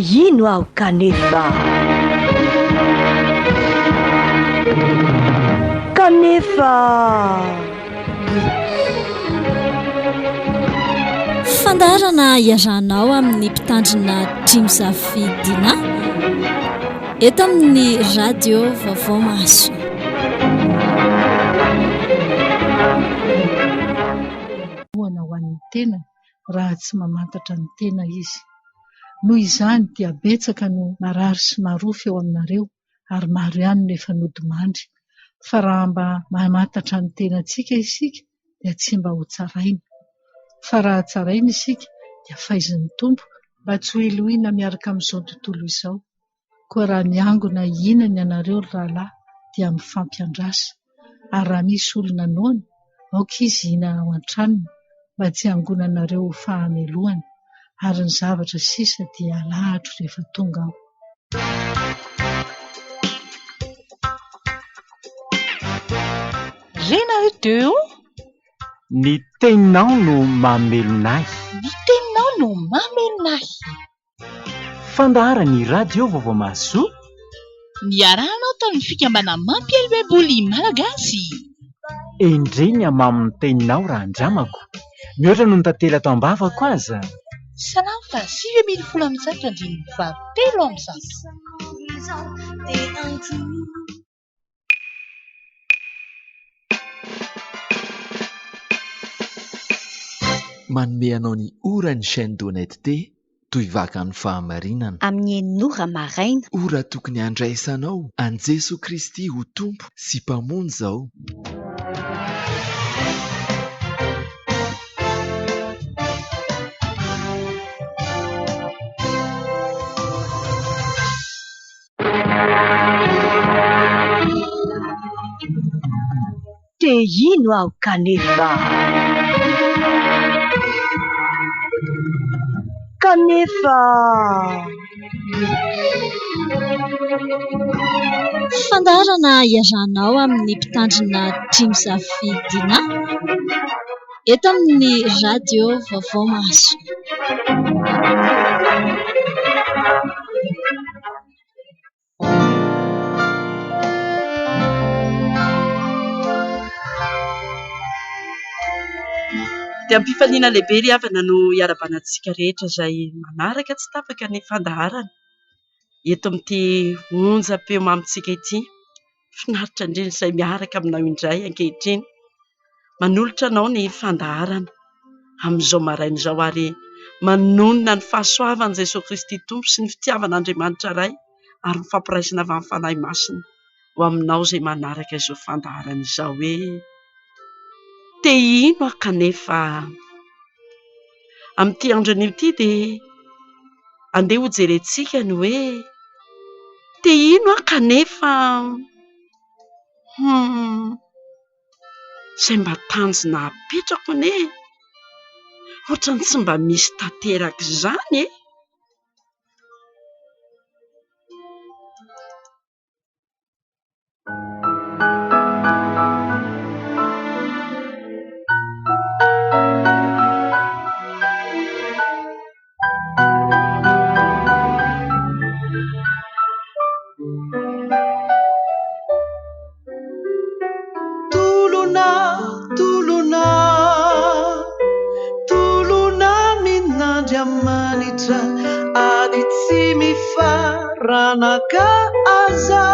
HINO aho KANEFA. KANEFA. Fandarana iarahnao amin'ny mpitandrina Jimsafidina eto amin'ny radio Vaovao Maso. Hoana ho an'ny tena raha tsy mamantatra ny tena izy. Noho izany dia betsaka no marary sy marofo eo aminareo ary maro ihany no efa nodimandry. Fa raha mba mamantatra ny tenantsika isika dia tsy mba ho tsaraina. Fa raha tsaraina isika dia faizin'ny Tompo mba tsy ho iloina miaraka amin'izao tontolo izao. Koa raha miangona hihinana ianareo rahalahy dia mifampiandrasa. Ary raha misy olona noana, aoka izy hihinana ao an-tranony mba tsy hangonanareo ho fahamelohana. Ary ny zavatra sisa dia alahatra rehefa tonga ao. Renareo ny teninao no mamelonay. ny teninao no mamelonay. Fandaharany radio Vaovao Maso. Niarahanao tamin'ny fikambana mampielibeboly malagasy. Endreny amamin'ny teninao Randramako. Mihoatra no nitately ato ambavako aza. Salamy fa 8,737 am'zato. Manome anao ny ora ny chaîne d'honnêteté toy vaka ny fahamarinana. Amin'ny Enora maraina. Ora tokony handraisanao an Jesosy Kristy ho tompo sy mpamonjy izao. HINO aho KANEFA. KANEFA. Fandarana iarahnao amin'ny mpitandrina Jimsafidina eto amin'ny radio Vaovao Maso. Dia ampifaliana lehibe ry havana no iarabanantsika rehetra izay manaraka tsy tapaka ny fandaharana eto amin'ity onjam-peo mamintsika ity. Finaritra indrindra izay miaraka aminao indray ankehitriny, manolotra anao ny fandaharana amin'izao maraina izao ary manonona ny fahasoavan'i Jesosy Kristy Tompo sy ny fitiavan'Andriamanitra iray ary ny fampiraisana avy amin'ny fanahy masina ho aminao izay manaraka izao fandaharana izao hoe HINO aho KANEFA. Amin'ity andron'io ity dia andeha ho jerentsika ny hoe HINO aho KANEFA. Izay mba tanjona apetrako ne ohatrany tsy mba misy tanteraka izany e. Ranaka aza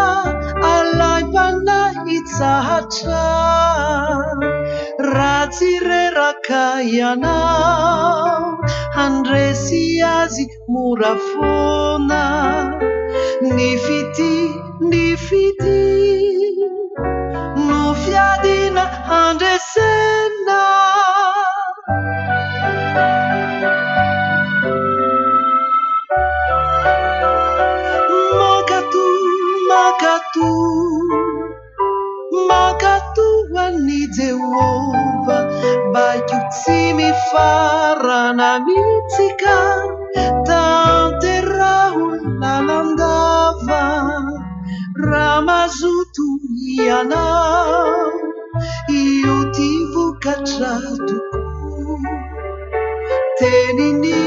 alay panahy tsahatra ratsy reraka ianao handresy azy mora foana ny fity no fiadina handresena. Makatu an'i Jehova baiko tsy mifarana mitsika tanteraho lalandava raha mazoto ianao io ty vokatra tokoa tenini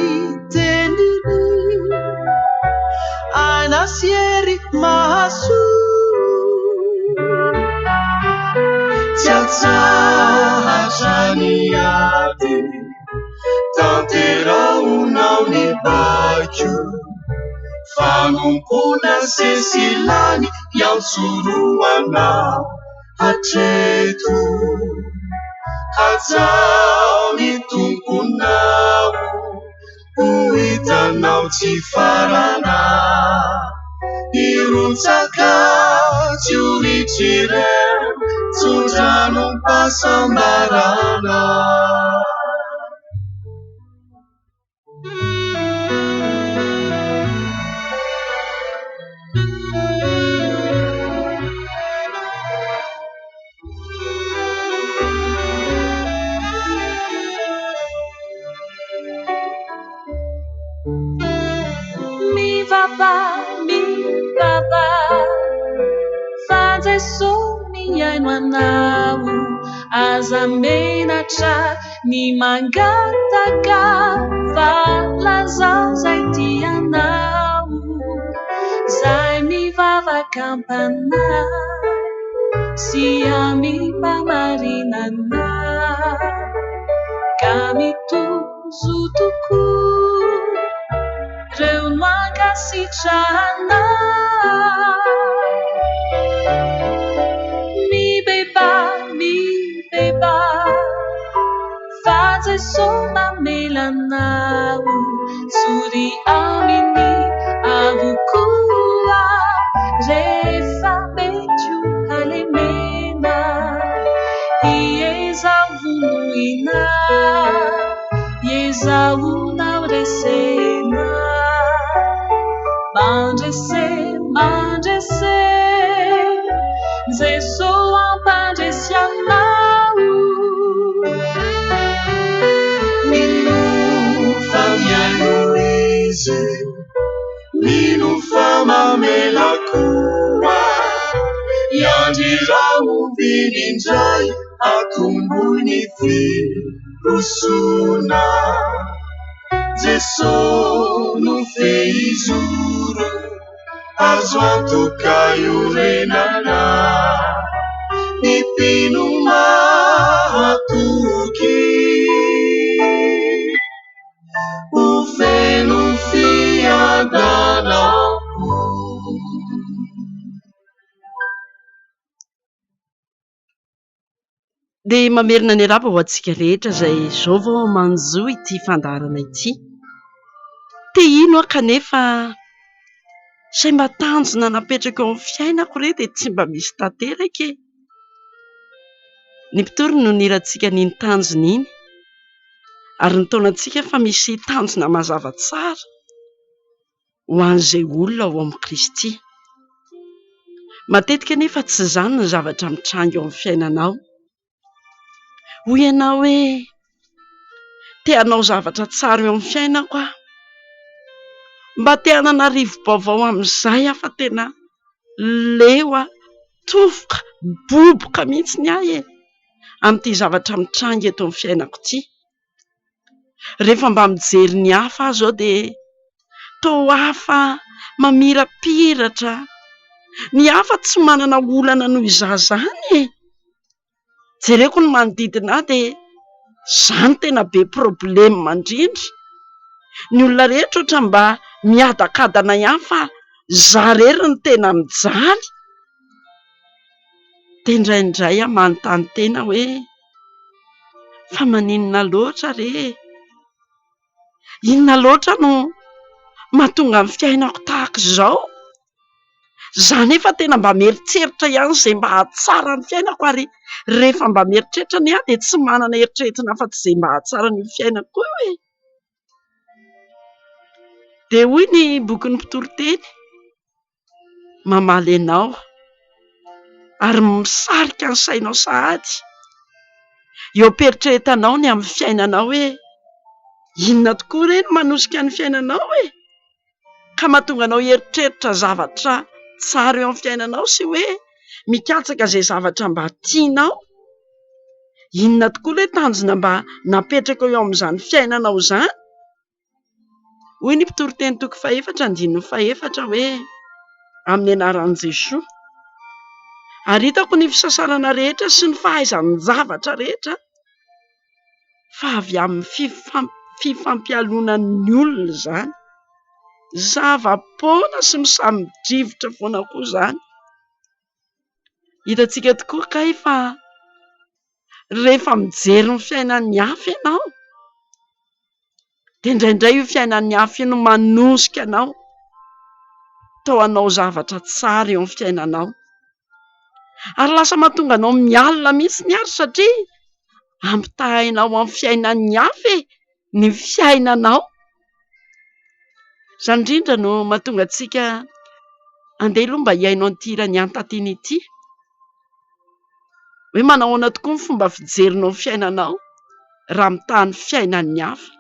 masiery mahaso tsy atsahatrany ady tanteraonao ny baiko fanompona sesilany iaotsoroanao hatreto hajao ny tomponao ho hitanao tsy farana irotsaka tsy oritrireo tsodranom-pasambarana Mivava fajeso miaino anao aza menatra ny mangataka falazao zay tianao zay mivavaka ampanay sy amimpamarinanay ka mitozo tokoa reo no ankasitrahana mibeba fa Jeso mamelanao sory aminy avokoa rehefa metio halemena iezao vonoina iezaonao resena mandrese Jeso ampandresy anao minofa miaino izy minofa mamela koa iandriraoviny indray atombony firosona Jeso no feizoro azo antoka iorenana ipino mahatoky ho feno fiadanako dia mamerina ny araba ho antsika rehetra izay zao vao manjo ity fandaharana ity te ino aho kanefa izay mba tanjona napetraka eo amin'ny fiainako re dia tsy mba misy tanteraka ny mpitory no nirantsika niny tanjona iny ary nitaonantsika fa misy tanjona mazava tsara ho an'izay olona ao amin'ny Kristy matetika nefa tsy izany ny zavatra mitranga eo amin'ny fiainanao hoy ianao hoe te hanao zavatra tsara eo amin'ny fiainako aho mba te hanana rivo-baovao amin'izay aho fa tena leo aho tofoka boboka mihitsy ny ahy amin'ity zavatra mitranga eto amin'ny fiainako ity rehefa mba mijery ny hafa aho zao dia toa hafa mamirapiratra ny hafa tsy manana olana noho izaho zany jereko ny manodidina ahy dia zany tena be problema mandrindra ny olona rehetra ohatra mba miadakadana ihany fa zarery ny tena mijaly dia indraindray aho manontany tena hoe fa maninona loatra re inona loatra no mahatonga ny fiainako tahaka izao zany efa tena mba mieritreritra ihany izay mba hahatsara ny fiainako ary rehefa mba mieritreritra ny ahy dia tsy manana eritreretina fa tsy izay mba hahatsara ny fiainako koa hoe dia hoy ny boky ny mpitoroteny mamaly ianao ary misarika ny sainao sahady eo am-pieritreretanao ny amin'ny fiainanao hoe inona tokoa re no manosika ny fiainanao hoe ka mahatonga anao eritreritra zavatra tsara eo amin'ny fiainanao sy hoe mikatsaka izay zavatra mba tianao inona tokoa ilay tanjona mba napetraka eo amin'izany fiainanao izany hoy ny mpitoroteny toko 4 andininy 4 hoe amin'ny anaran'i Jesosy. Ary hitako ny fisasarana rehetra sy ny fahaizan'ny zavatra rehetra fa avy amin'ny fifampialonan'ny olona izany. Zava-poana sy misamidrivotra foana koa izany. Hitantsika tokoa kay fa rehefa mijery ny fiainan'ny hafa ianao dia indraindray io fiainan'ny hafa io no manosika anao tao anao zavatra tsara eo amin'ny fiainanao, ary lasa mahatonga anao mialina mihitsy ny ary satria ampitahainao amin'ny fiainan'ny hafa ny fiainanao. Izany indrindra no mahatonga antsika andeha aloha mba hiainao an'ity irany antatina ity, hoe manao ahoana tokoa ny fomba fijerinao ny fiainanao raha mitaha ny fiainan'ny hafa.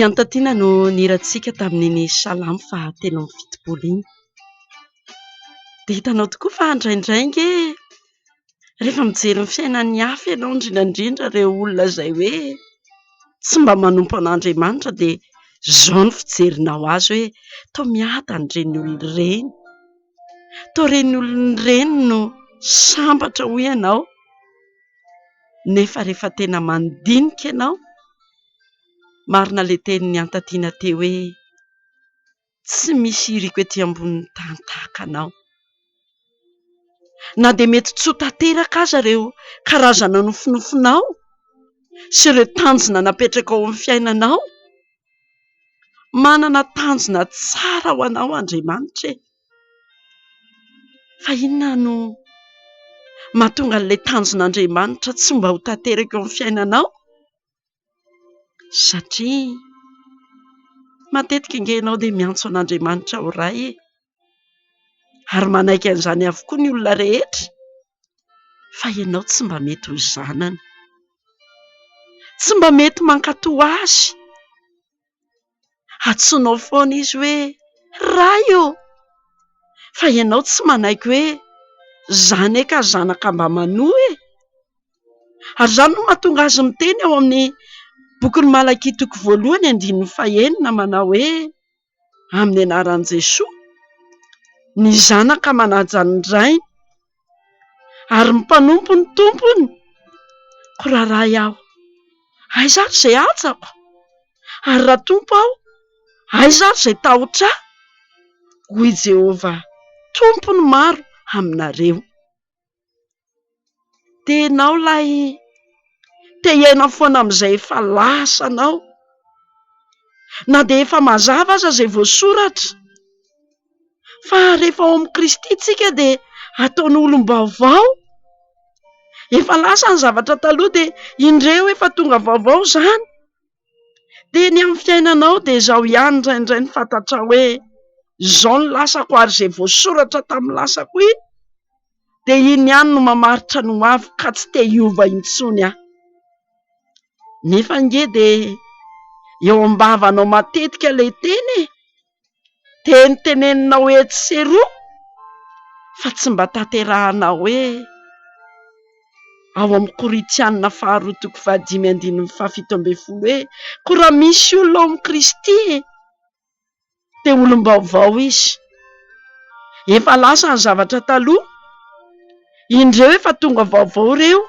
Iantatina no nirantsika tamin'iny salamo fahatelo amin'ny fitopolo iny. Dia hitanao tokoa fa indraindray nge Rehefa mijery ny fiainan'ny hafa ianao indrindrandrindra ireo olona izay hoe tsy mba manompo an'Andriamanitra dia izao ny fijerinao azy hoe toa miadany ireny olona ireny, toa ireny olona ireny no sambatra ho ianao. Nefa rehefa tena mandinika ianao, marina ilay tenin'ny Antatina teo hoe tsy misy iriko etỳ ambonin'ny tany tahaka anao. Na dia mety tsy ho tanteraka aza ireo karazana nofinofinao sy ireo tanjona napetraka ao amin'ny fiainanao, manana tanjona tsara ho anao Andriamanitra e. Fa inona no mahatonga an'ilay tanjon'Andriamanitra tsy mba ho tanteraka eo amin'ny fiainanao? Satria matetika inge ianao dia miantso an'Andriamanitra ho ray e, ary manaiky an'izany avokoa ny olona rehetra, fa ianao tsy mba mety ho zanany, tsy mba mety mankatoa azy. Antsoinao foana izy hoe ray o, fa ianao tsy manaiky hoe zany eka zanaka mba manoa e. Ary izany no mahatonga azy miteny ao amin'ny bokin'ny Malakitoko 1:9 manao hoe amin'ny anaran'i Jesosy, ny zanaka manaja ny rainy ary ny mpanompo ny tompony. Koraray aho, aiza ary izay ajako? Ary raha tompo aho, aiza ary izay tahotra ahy? Hoy Jehovah, tompony maro aminareo. Dia ianao lay te hiaina foana amin'izay efa lasanao, na dia efa mazava aza izay voasoratra, fa rehefa ao amin'ny Kristy isika dia ataony olom-baovao. Efa lasa ny zavatra taloha dia indreo efa tonga vaovao izany. Dia ny amin'ny fiainanao dia izao ihany indraindray ny fantatra hoe izao ny lasako ary izay voasoratra tamin'ny lasako iny, dia iny ihany no mamaritra ny ho avy ka tsy te hiova intsony aho. Nefa nge dia eo am-bavanao matetika ilay teny e, teniteneninao etsy sy eroa, fa tsy mba tanterahanao hoe ao amin'ny Korintianina 2:5-7 hoe koa raha misy olona ao amin'ny Kristy dia olom-baovao izy. Efa lasa ny zavatra taloha, indreo efa tonga vaovao ireo.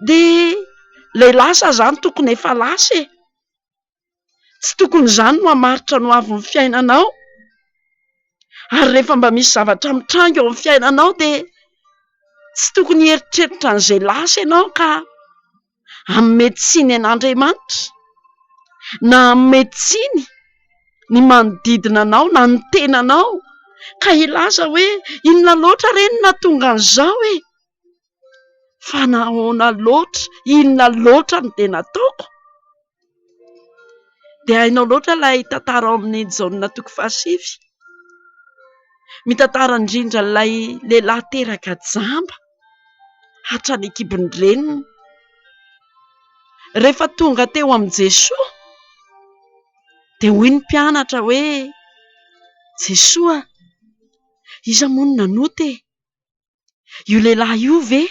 Dia ilay lasa izany tokony efa lasa e, tsy tokony izany no hamaritra no avy ny fiainanao. Ary rehefa mba misy zavatra mitranga eo amin'ny fiainanao dia tsy tokony heritreritra an'izay lasa ianao ka hametsiny an'Andriamanitra, na hametsiny ny manodidina anao na ny tenanao, ka hilaza hoe inona loatra re ny nahatonga an'izao e, fa nahoana loatra, inona loatra ny tena ataoko. Dia hainao loatra ilay tantara ao amin'ny Jaonina 5, mitantara indrindra ilay lehilahy teraka jamba hatrany an-kibon'ny reniny. Rehefa tonga teo amin'i Jesosy dia hoy ny mpianatra hoe Jesosy, iza moa no nanoty e? Io lehilahy io ve?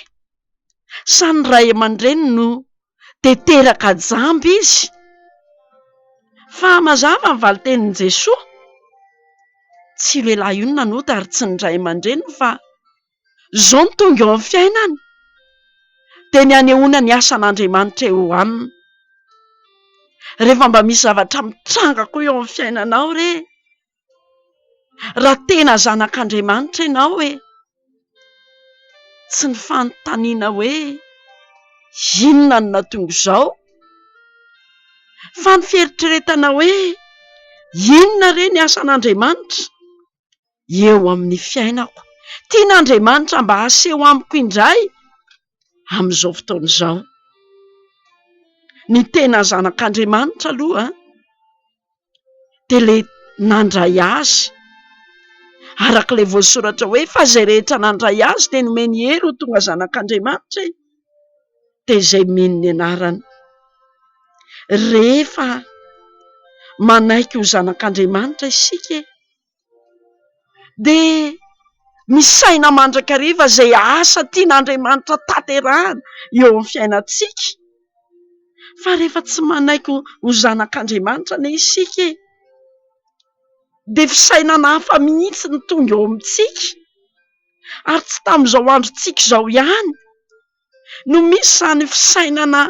Sa ny ray aman-dreny no dia teraka jamba izy? Fa mazava ny valitenin'i Jesosy, tsy io lehilahy io no nanoty ary tsy ny ray aman-dreny, fa izao no tonga eo amin'ny fiainany dia ny anehoana ny asan'Andriamanitra eo aminy. Rehefa mba misy zavatra mitranga koa eo amin'ny fiainanao re, raha tena zanak'Andriamanitra ianao hoe tsy ny fanontaniana hoe inona no nahatonga izao, fa ny fieritreretana hoe inona re ny asan'Andriamanitra eo amin'ny fiainako. Tian'Andriamanitra mba haseho amiko indray amin'izao fotoana izao. Ny tena zanak'Andriamanitra aloha dia ilay nandray azy araka ilay voasoratra hoe fa izay rehetra nandray azy dia nomeny hery ho tonga zanak'Andriamanitra e, dia izay mino ny anarany. Rehefa manaiky ho zanak'Andriamanitra isika dia misy saina mandrakariva izay asa tian'Andriamanitra tanterahana eo amin'ny fiainantsika. Fa rehefa tsy manaiko ho zanak'Andriamanitra ne isika dia fisainana hafa mihitsy ny tonga eo amintsika. Ary tsy tamin'izao androntsika izao ihany no misy izany fisainana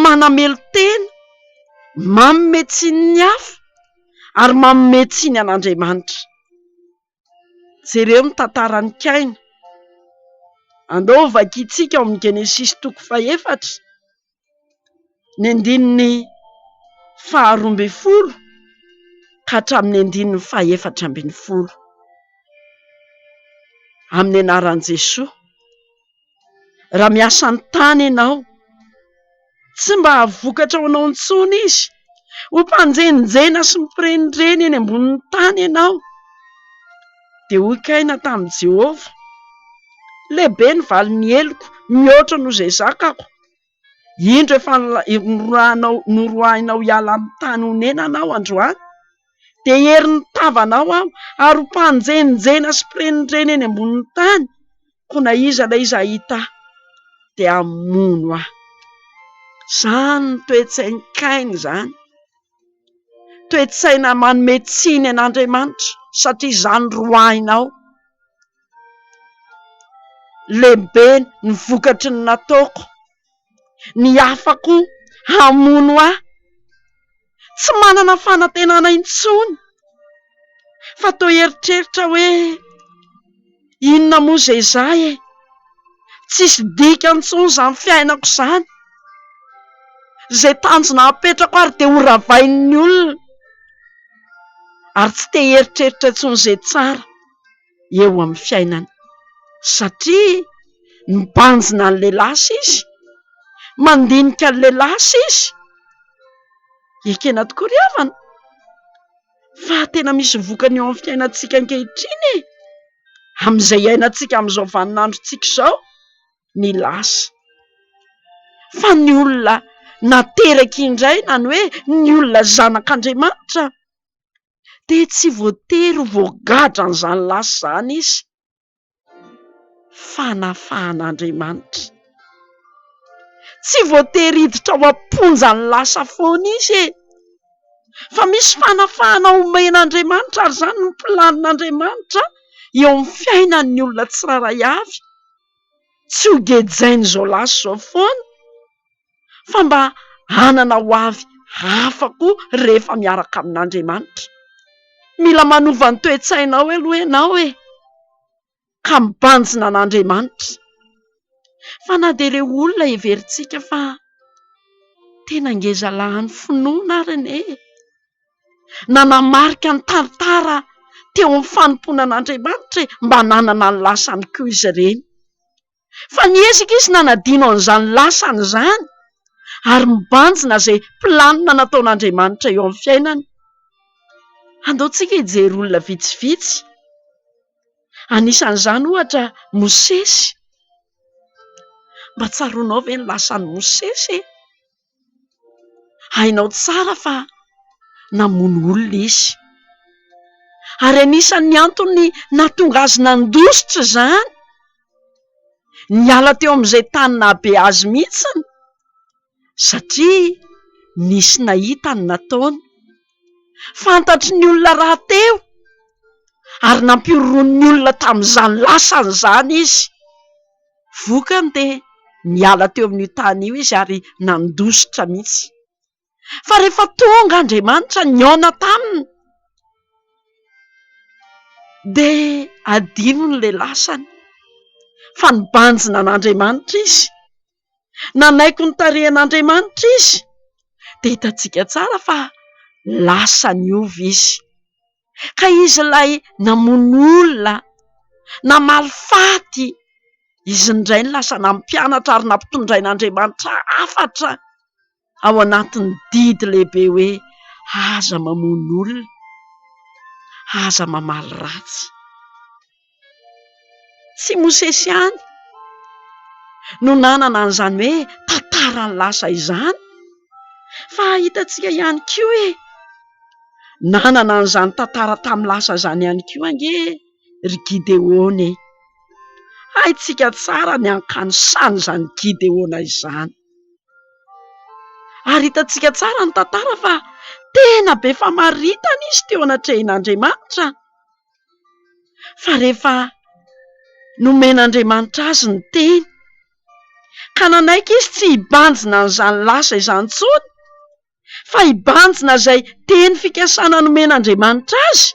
manamelo tena, manome tsiny ny hafa ary manome tsiny an'Andriamanitra. Jereo ny tantaran'ny Kaina. Andao vakiantsika ao amin'ny Genesis 4 ny andininy 12 ka hatramin'ny andininy 14. Amin'ny anaran'i Jesosy. Raha miasa ny tany ianao, tsy mba havokatra ho anao intsony izy, ho mpanjenjena sy mipirenireny eny ambonin'ny tany ianao, dia hoy Kaina tamin'i Jehovah: lehibe ny valin'ny eloko, mihoatra noho izay zakako. Indro efa noroahinao hiala amin'ny tany honenanao androany, dia hery ny tavanao aho ary ho mpanjenjena sy mpirenireny eny ambonin'ny tany, koa na iza ilay izy hahita dia hamono aho. Izany ny toe-tsain'ny Kaina izany. Toe-tsaina manome tsiny an'Andriamanitra satria izany roahinao. Lehibe ny vokatry ny nataoko, ny afako hamono aho. Tsy manana fanantenana intsony, fa toa eritreritra hoe inona moa izay izahay e, tsisy dika intsony izany fiainako izany. Izay tanjona apetrako ary dia horavain'ny olona, ary tsy te eritreritra intsony izay tsara eo amin'ny fiainana. Satria mibanjina an'ilay lasa izy, mandinika an'ilay lasa izy, ekena tokoa ry havana. Fa tena misy vokany eo amin'ny fiainantsika ankehitriny e, amin'izay iainantsika amin'izao vaninandrontsika izao, ny lasa. Fa ny olona nateraka indray, na ny hoe ny olona zanak'Andriamanitra, dia tsy voatery voagadra an'izany lasa izany izy. Fanafahan'Andriamanitra. Tsy voatery hiditra ao am-ponja ny lasa foana izy e, fa misy fanafahana omen'Andriamanitra, ary izany ny planin'Andriamanitra eo amin'ny fiainan'ny olona tsiraray avy. Tsy ho gejaina izao lasa izao foana, fa mba hanana ho avy hafa koa rehefa miaraka amin'Andriamanitra. Mila manova ny toe-tsainao aloha ianao e, ka mibanjina an'Andriamanitra. Fa na dia ireo olona heverintsika fa tena ngezalahan'ny finoana ary anie, nanamarika ny tantara teo amin'ny fanompoana an'Andriamanitra mba nanana ny lasany koa izy ireny. Fa niezaka izy nanadino an'izany lasany izany, ary mibanjina izay planina nataon'Andriamanitra eo amin'ny fiainany. Andaontsika hijery olona vitsivitsy. Anisan'izany ohatra Mosesy. Mba tsaroanao ve ny lasan'ny Mosesy e? Hainao tsara fa namono olona izy, ary anisan'ny antony nahatonga azy nandositra izany, niala teo amin'izay tany nahabe azy mihitsiny, satria nisy nahita ny nataony. Fantatry ny olona rahateo, ary nampiroroan'ny olona tamin'izany lasany izany izy. Vokany dia niala teo amin'io tany io izy ary nandositra mihitsy. Fa rehefa tonga Andriamanitra niaona taminy, dia adino n'ilay lasany, fa nibanjina an'Andriamanitra izy, nanaiko ny tarehan'Andriamanitra izy, dia hitantsika tsara fa lasany ovy izy. Ka izy ilay namono olona, namalifaty, izy indray ny lasa nampianatra ary nampitondrain'Andriamanitra hafatra ao anatin'ny didy lehibe hoe aza mamono olona, aza mamaly ratsy. Tsy Mosesy ihany no nanana an'izany hoe tantarany lasa izany, fa hitantsika ihany koa hoe nanana an'izany tantara tamin'ny lasa izany ihany koa ange ry Gideona. Haitsika tsara ny ankanosany izany Gideona izany. Ary hitantsika tsara ny tantara fa tena be famaritana izy teo anatrehin'Andriamanitra. Fa rehefa nomen'Andriamanitra azy ny teny, ka nanaiky izy tsy hibanjina n'izany lasa izany intsony, fa hibanjina izay teny fikasana nomen'Andriamanitra azy,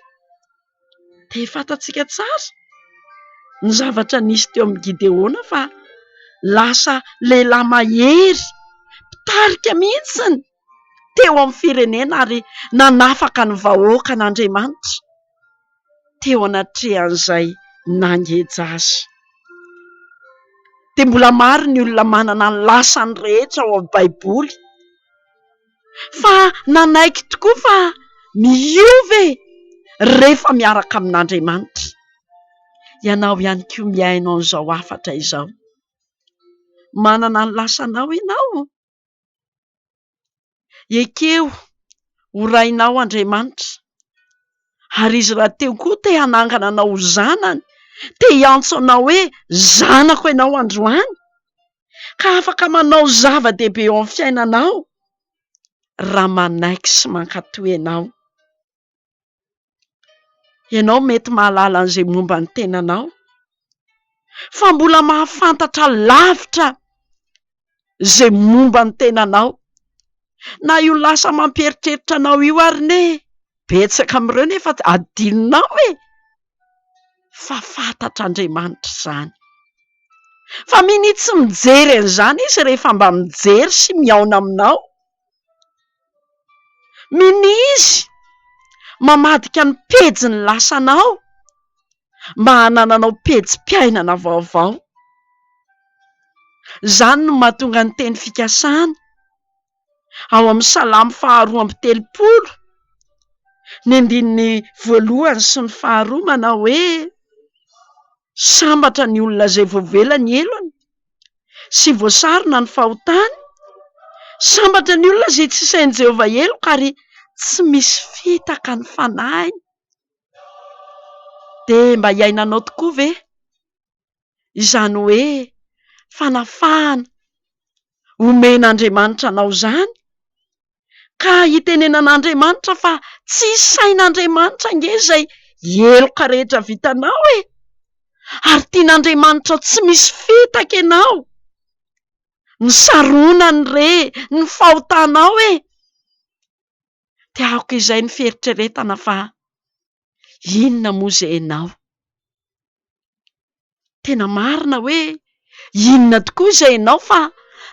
dia fantatsika tsara ny zavatra nisy teo amin'ny Gideona fa lasa lehilahy mahery, mpitarika mihitsiny teo amin'ny firenena ary nanafaka ny vahoaka an'Andriamanitra teo anatrehan'izay nangeja azy. Dia mbola maro ny olona manana ny lasany rehetra ao amin'ny Baiboly, fa nanaiky tokoa fa miove rehefa miaraka amin'Andriamanitra. Ianao ihany koa miainao an'izao hafatra izao. Manana ny lasanao ianao. Ekeo horainao Andriamanitra. Ary izy raha teo koa te hanangana anao ho zanany, te hiantso anao hoe zanako ianao androany, ka afaka manao zava-dehibe eo amin'ny fiainanao raha manaiky sy mankatoy ianao. Ianao mety mahalala an'izay momba ny tenanao, fa mbola mahafantatra lavitra izay momba ny tenanao. Na io lasa mampieritreritra anao io ary ne betsaka amin'ireo nefa adininao fa fantatr'Andriamanitra izany. Fa minitsy tsy mijery an'izany izy rehefa mba mijery sy miaona aminao. Miny izy mamadika ny pejy ny lasanao mba hanananao pejim-piainana vaovao. Izany no mahatonga ny teny fikasana ao amin'ny Salamo 2:30, ny andininy 1 sy ny 2 manao hoe: sambatra ny olona izay voavela ny elony sy voasarona ny fahotany, sambatra ny olona izay tsy isain'i Jehovah heloka ary tsy misy fitaka ny fanahiny. Dia mba iainanao tokoa ve izany hoe fanafahana omen'Andriamanitra anao izany, ka hitenenan'Andriamanitra fa tsy isain'Andriamanitra nge izay heloka rehetra vitanao ary tian'Andriamanitra tsy misy fitaka ianao, ny saronany ny fahotanao dia aoka izay ny fieritreretana fa inona moa izay ianao. Tena marina hoe inona tokoa izay ianao fa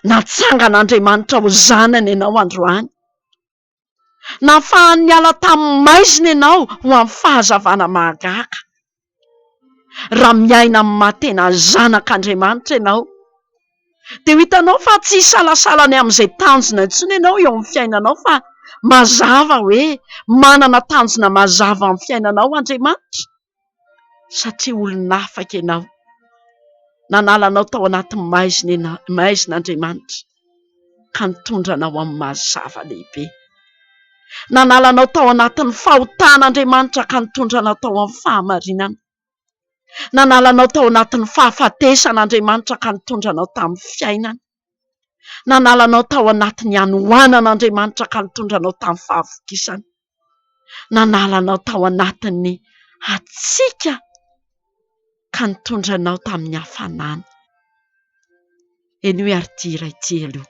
natsangan'Andriamanitra ho zanany ianao androany. Nahafahany niala tamin'ny maizina ianao ho amin'ny fahazavana mahagaga. Raha miaina amin'ny mahatena zanak'Andriamanitra ianao, dia hitanao fa tsy salasalany amin'izay tanjona intsony ianao eo amin'ny fiainanao, fa mazava hoe manana tanjona mazava amin'ny fiainanao Andriamanitra, satria olona afaka ianao. Nanalanao tao anatin'ny maizin'Andriamanitra ka nitondranao amin'ny mazava lehibe. Nanalanao tao anatin'ny fahotan'Andriamanitra ka nitondranao tao amin'ny fahamarinana. Nanalanao tao anatin'ny fahafatesan'Andriamanitra ka nitondranao tamin'ny fiainana. Nanalanao tao anatin'ny hanohanan'Andriamanitra ka nitondranao tamin'ny fahavokisana. Nanalanao tao anatin'ny hatsika ka nitondranao tamin'ny hafanana. Eny hoe ary ity iray ity aloha.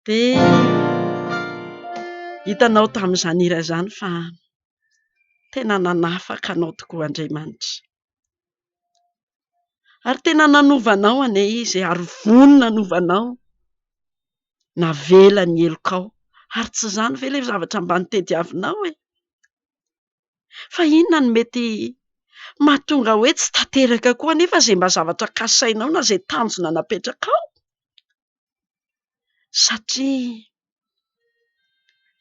Dia hitanao tamin'izany hira izany fa tena nanafaka anao tokoa Andriamanitra. Ary tena nanovanao ane izy, ary vonona nanovanao, navela ny elokao. Ary tsy izany ve ilay zavatra mba nitediavinao e? Fa inona no mety mahatonga hoe tsy tanteraka koa nefa izay mba zavatra kasainao na izay tanjona napetraka ao? Satria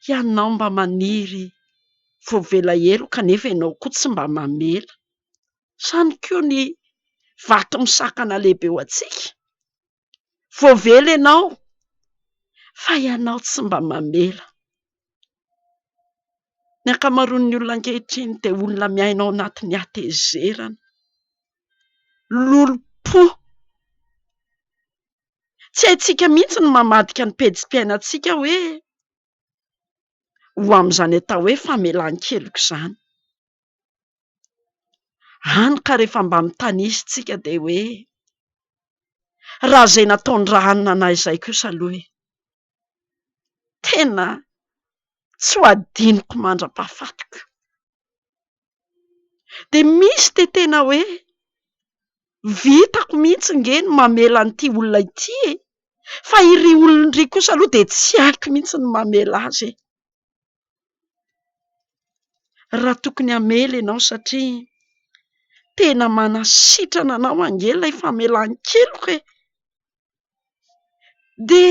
ianao mba maniry voavela elo kanefa ianao koa tsy mba mamela. Sany koa ny vaky misakana lehibe ho antsika. Voavela ianao fa ianao tsy mba mamela. Ny ankamaroan'ny olona ankehitriny dia olona miaina ao anatin'ny hatezerana, lolo-po. Tsy haintsika mihitsy ny mamadika ny pejim-piainantsika hoe ho amin'izany atao hoe famelan-keloka izany. Hany ka rehefa mba mitanisa isika dia hoe raha izay nataony rahanina na izay kosa aloha tena tsy ho adinoko mandra-pahafatoko. Dia misy dia tena hoe vitako mihitsy nge ny mamela an'ity olona ity e. Fa iry olon'ry kosa aloha dia tsy haiko mihitsy ny mamela azy e. Raha tokony hamela ianao satria tena manasitrana anao angely ilay famelan-keloka e. De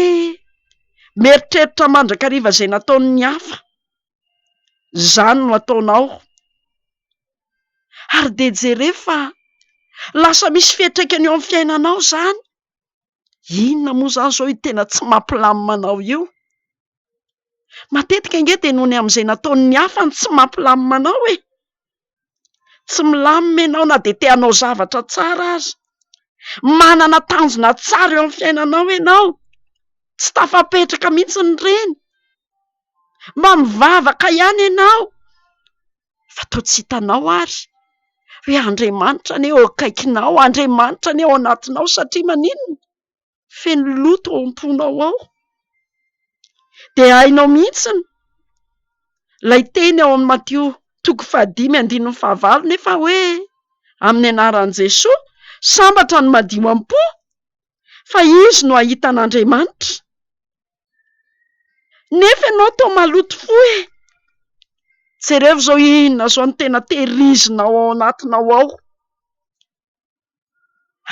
mieritreritra mandrakariva izay nataon'ny hafa, zany no ataonao. Ary de jereo fa lasa misy fiantraikany eo amin'ny fiainanao zany. Inona moa zany zao io tena tsy mampilaminanao io? Matetika nge de nohony amin'izay nataon'ny hafa ny tsy mampilaminanao e. Tsy milamina ianao na de te hanao zavatra tsara aza. Manana tanjona tsara eo amin'ny fiainanao ianao. Tsy tafapetraka mihitsy ny reny. Mba mivavaka ihany ianao. Fa toa tsy hitanao ary. Hoe Andriamanitra anie eo akaikinao, Andriamanitra anie ao anatinao satria maninona? Feno loto ao am-ponao ao. De hainao mihitsiny. Lay teny ao amin'ny Matio 5:5 nefa hoe amin'ny anaran'i Jesosy sambatra ny madio am-po fa izy no ahita an'Andriamanitra. Nefa ianao toa maloto fo e. Jereo zao inona zao ny tena tehirizinao ao anatinao ao.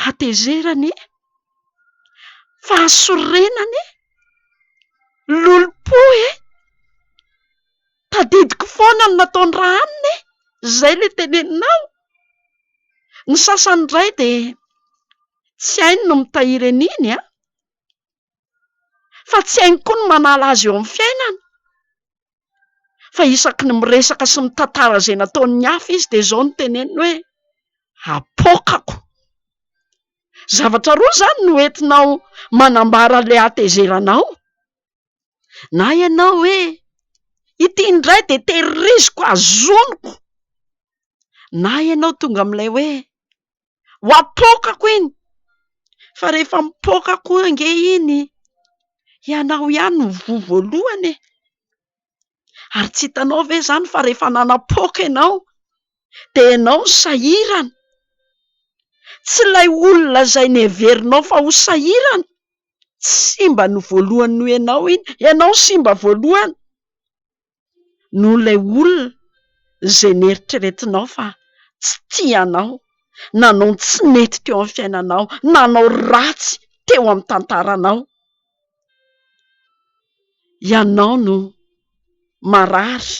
Hatezerany e. Fahasorenany e. Lolo-po e. Tadidiko foana ny nataony raha aminy e. Zay le teneninao. Ny sasany indray de tsy hainy no mitahiry an'iny a. Fa tsy hainy koa no manala azy eo amin'ny fiainana. Fa isaky ny miresaka sy mitantara izay nataon'ny hafa izy de zao no teneniny hoe apoakako. Zavatra roa zany no entinao manambara le hatezeranao. Na ianao hoe ity indray de tehiriziko azoniko. Na ianao tonga amin'ilay hoe ho apoakako iny. Fa rehefa mipoaka ange iny, ianao ihany no voalohany e. Ary tsy hitanao ve zany fa rehefa nanapoaka ianao, de ianao ny sahirana. Tsy lay olona izay neverinao fa ho sahirana. Tsy simba no voalohany noho ianao iny, ianao simba voalohany. Noho ilay olona izay nieritreretinao fa tsy tianao, nanao tsy mety teo amin'ny fiainanao, nanao ratsy teo amin'ny tantaranao. Ianao no marary.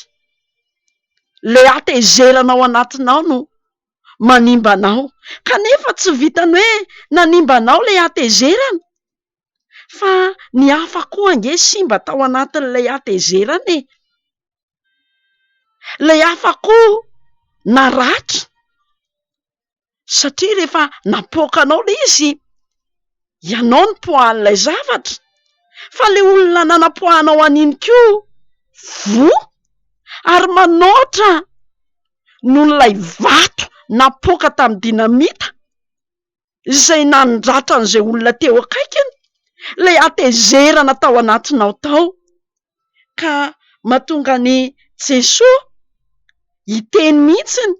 Le hatezeranao anatinao no manimbanao. Kanefa tsy vitany hoe nanimbanao le hatezerana. Fa ny hafa koa ange simba tao anatin'ilay hatezerana e. Le hafa koa naratra. Satria rehefa napoakanao le izy, ianao no poahan'ilay zavatra. Fa le olona nanapoahanao an'iny koa voa ary manoatra noho n'ilay vato napoaka tamin'ny dinamita izay nandratra an'izay olona teo akaikiny. Ilay hatezerana tao anatinao tao. Ka mahatonga ny Jesosy hiteny mihitsiny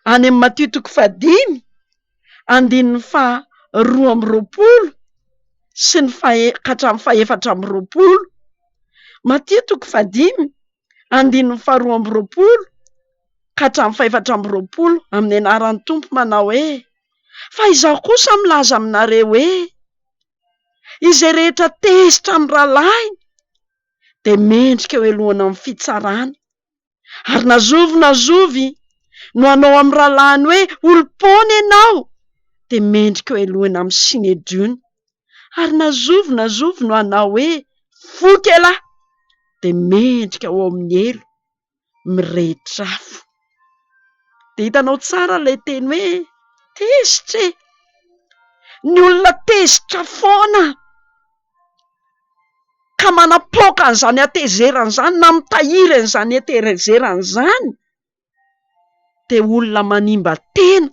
any amin'ny Matio 5:2-20 sy ny hatramin'ny 4:20. Matio 5:2-20 amin'ny anaran'ny Tompo manao hoe fa izaho kosa milaza aminareo hoe izay rehetra tezitra amin'ny rahalainy de mendrika eo elohana amin'ny fitsarana. Ary nazovy no anao amin'ny rahalahiny hoe olom-pony ianao de mendrika eo elohana amin'ny Sinedriona. Ary nazovy no anao hoe foky elahy de mendrika ao amin'ny elo mirehitra-afo. De hitanao tsara ilay teny hoe tezitra e. Ny olona tezitra foana ka manapoaka an'izany hatezerana zany na mitahiry an'izany hatezerana zany de olona manimba tena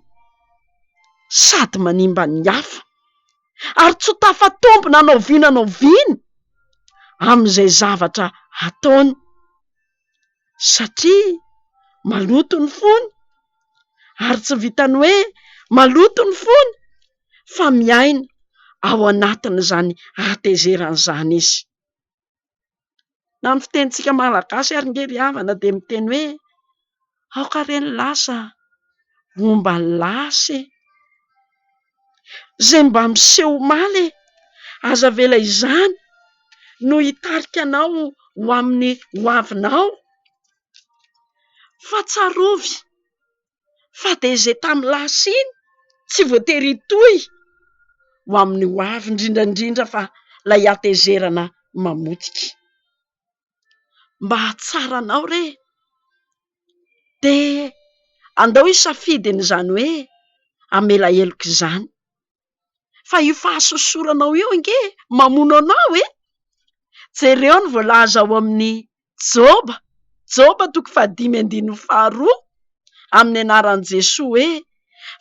sady manimba ny hafa. Ary tsy ho tafatombona anao viana amin'izay zavatra ataony. Satria maloto ny fony. Ary tsy vitany hoe maloto ny fony fa miaina ao anatin'izany hatezerana zany izy. Na ny fitenitsika malagasy ary nge ry havana de miteny hoe aoka reny lasa momba lasy zay mba miseho maly aza vela izany no hitarika anao ho amin'ny hoavinao fa tsarovy fa de zay tamy lasy iny tsy voatery toy ho amin'ny hoavy indrindrandrindra fa lay atezerana mamotika mba hatsaranao re de andao isafidiny zany hoe amela heloka izany fa io fahasosoranao io nge mamono anao jereo ny voalaza ao amin'ny Joba 5:2 amin'ny anaran'i Jesoa hoe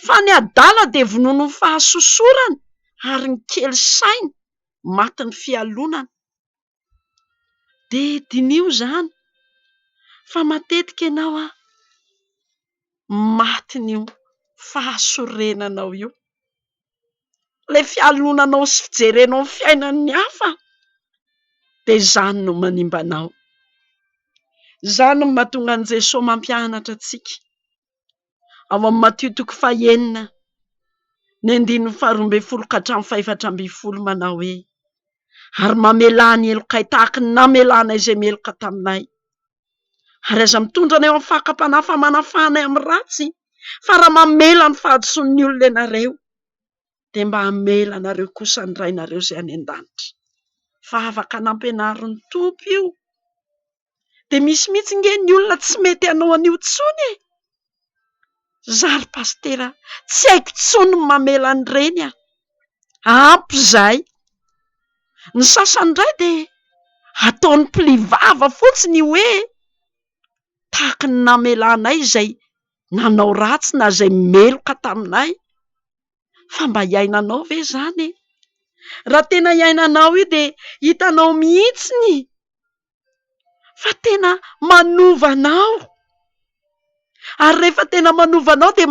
fa ny adala de vonono ny fahasosorana ary ny kely saina maty ny fialonana de dinio zany fa matetika ianao maty nio fahasorenanao io le fialonanao sy fijerenao ny fiainan'ny hafa de zany no manimbanao zany no mahatonga an' Jesosy mampianatra antsika ao amin'ny Matthieu 9:12 manao hoe ary mamelany elokay tahaka ny namelana izay meloka taminay ary aza mitondra anay amin'ny fakapanahy fa manafanay amin'ny ratsy fa raha mamela ny fahadisoan'ny olona ianareo de mba hamela anareo kosa ny rainareo zay any an-danitra fa afaka nampianarin'ny tompo io de misy mihitsy nge ny olona tsy mety anao an'io tsony zary pastera tsy haiko tsony ny mamela an'ireny ampy zay ny sasany indray de ataon'ny mplivava fotsiny hoe tahaka ny namelanay izay nanao ratsy na zay meloka taminay fa mba iainanao ve zany raha tena iainanao io de hitanao mihitsiny fa tena manovanao ary rehefa tena manovanao de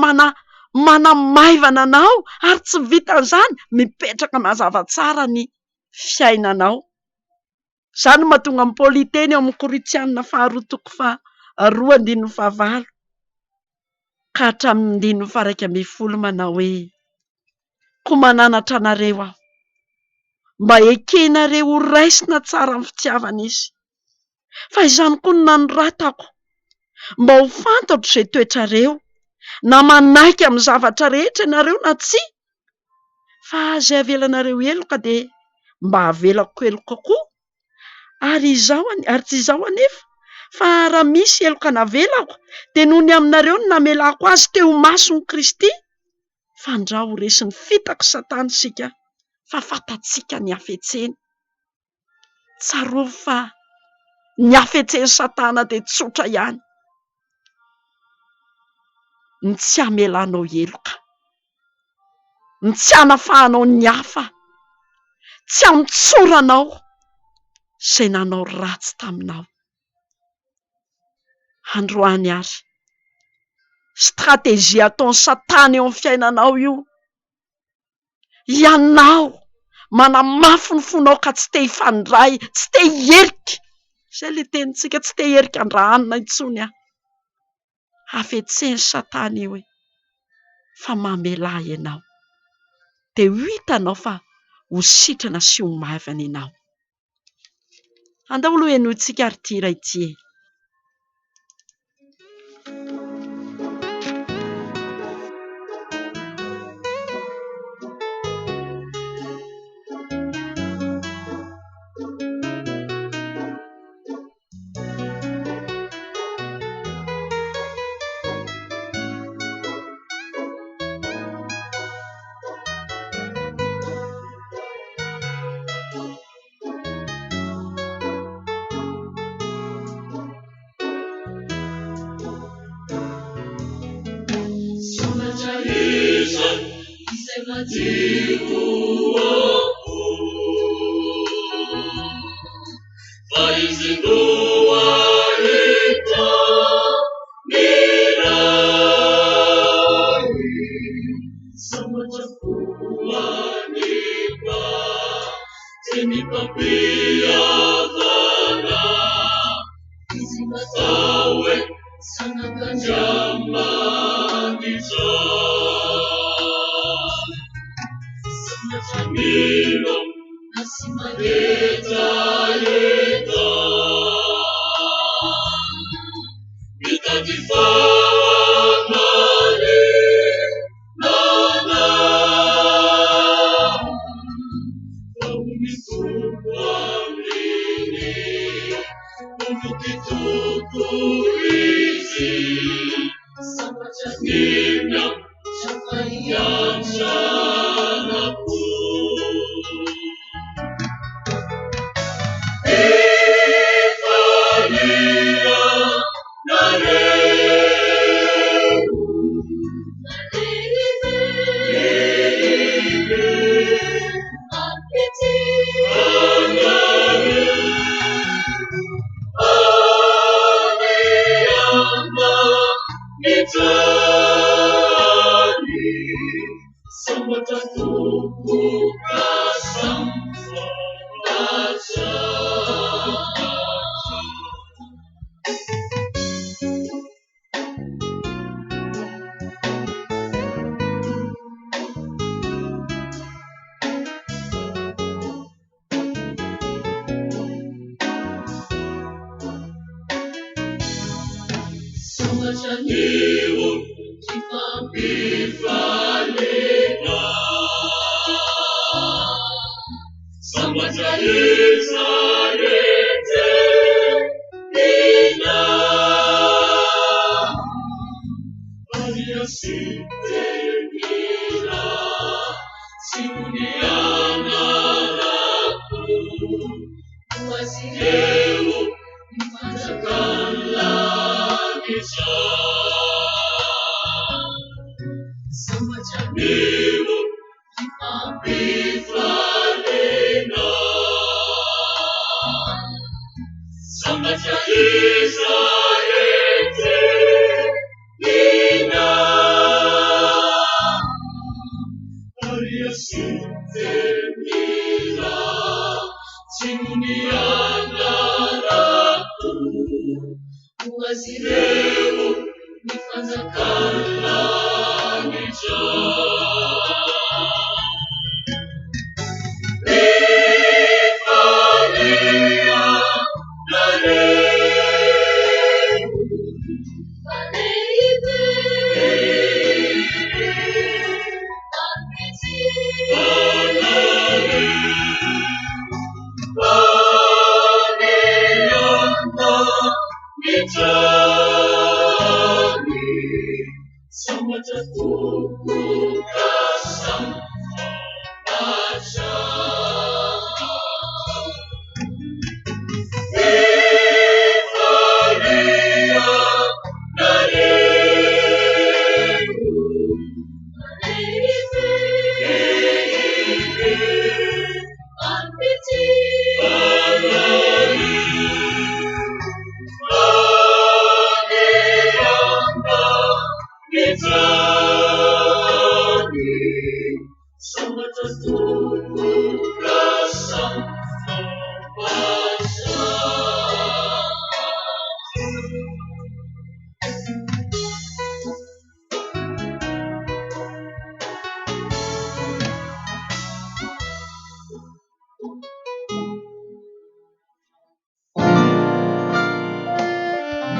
manamaivana anao ary tsy vitan'izany mipetraka mazava tsara ny fiainanao zany mahatonga amin'ny Paoly teny amin'ny Korinthianina 2:2-9 ka hatramin'ny 1:10 manao hoe ko mananatra anareo aho mba ekenareo ho raisina tsara amin'ny fitiavana izy fa izany koa no nanoratako mba ho fantatro zay toetrareo na manaiky amin'ny zavatra rehetra ianareo na tsy fa zay avelanareo eloka de mba avelako eloka koa ary tsy izao anefa fa raha misy eloka navelako de noho ny aminareo ny namelako azy teo mason'i Kristy fandrao ho resin'ny fitaka Satana sika fa fatatsika ny hafetseny tsarovy fa ny hafetseny Satana de tsotra ihany ny tsy hamelanao eloka ny tsy hanafahanao ny hafa tsy hamitsoranao zay nanao ratsy taminao androany ary stratezia ataon'ny Satana eo amin'ny fiainanao io ianao manamafy ny fonao ka tsy te hifandray tsy te hierika zay le tenintsika tsy te hierika andrahanina intsony hafetseny Satana io fa mamela ianao de ho hitanao fa ho sitrana sy ho maivana ianao andao aloha enoitsika ary tira ity